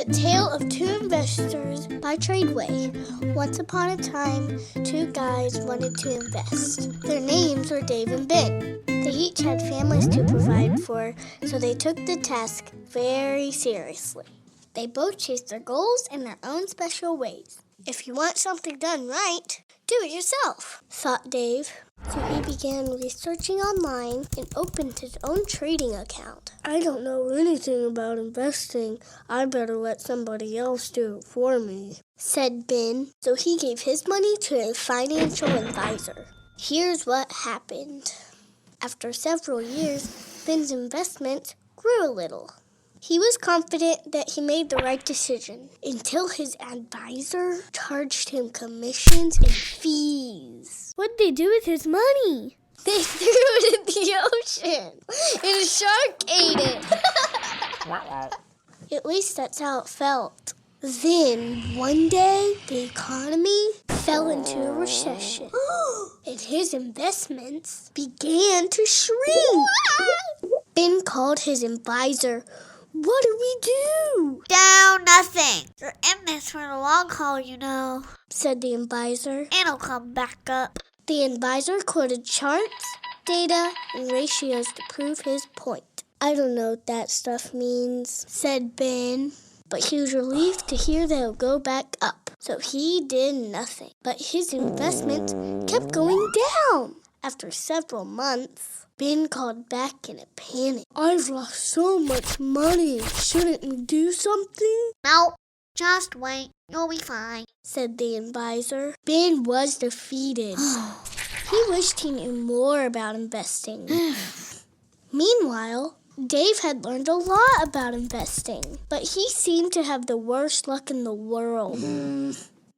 The Tale of Two Investors by TRADEway. Once upon a time, two guys wanted to invest. Their names were Dave and Ben. They each had families to provide for, so they took the task very seriously. They both chased their goals in their own special ways. If you want something done right, do it yourself, thought Dave. So he began researching online and opened his own trading account. I don't know anything about investing. I better let somebody else do it for me, said Ben. So he gave his money to a financial advisor. Here's what happened. After several years, Ben's investments grew a little. He was confident that he made the right decision until his advisor charged him commissions and fees. What'd they do with his money? They threw it in the ocean, and a shark ate it. At least that's how it felt. Then, one day, the economy fell into a recession, and his investments began to shrink. Ben called his advisor. What do we do? No, nothing. You're in this for the long haul, you know, said the advisor. And it'll come back up. The advisor quoted charts, data, and ratios to prove his point. I don't know what that stuff means, said Ben. But he was relieved to hear that it'll go back up. So he did nothing. But his investment kept going down. After several months, Ben called back in a panic. I've lost so much money. Shouldn't we do something? No, just wait. You'll be fine, said the advisor. Ben was defeated. He wished he knew more about investing. Meanwhile, Dave had learned a lot about investing, but he seemed to have the worst luck in the world.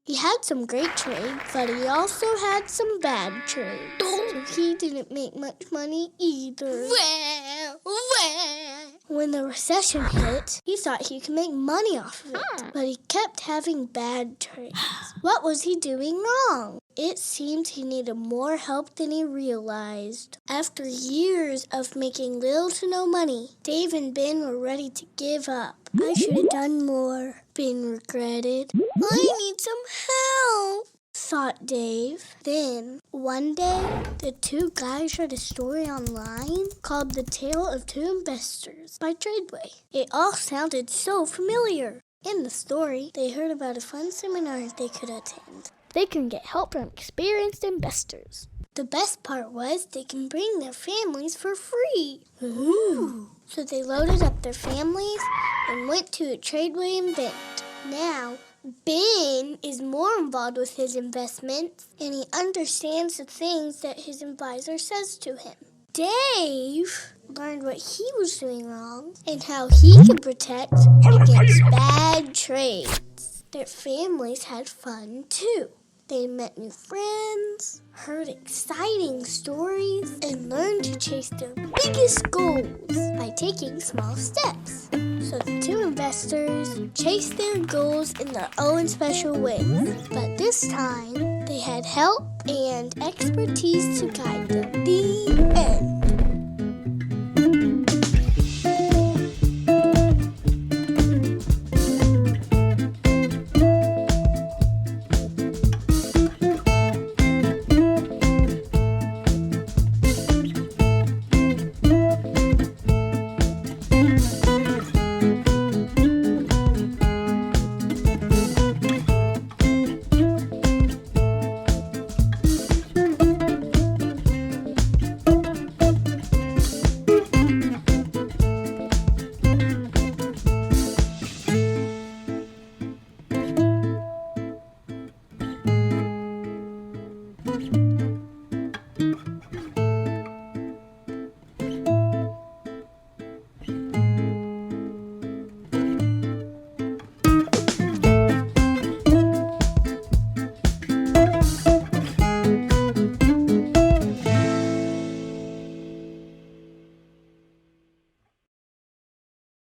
He had some great trades, but he also had some bad trades. So he didn't make much money either. When the recession hit, he thought he could make money off of it, but he kept having bad trades. What was he doing wrong? It seemed he needed more help than he realized. After years of making little to no money, Dave and Ben were ready to give up. I should have done more, Ben regretted. I need some help, thought Dave. Then, one day, the two guys read a story online called The Tale of Two Investors by TRADEway. It all sounded so familiar. In the story, they heard about a fun seminar they could attend. They can get help from experienced investors. The best part was they can bring their families for free. Ooh. So they loaded up their families and went to a TRADEway event. Now, Ben is more involved with his investments, and he understands the things that his advisor says to him. Dave learned what he was doing wrong and how he could protect against bad trades. Their families had fun, too. They met new friends, heard exciting stories, and learned to chase their biggest goals by taking small steps. So the two investors chased their goals in their own special ways. But this time, they had help and expertise to guide them. The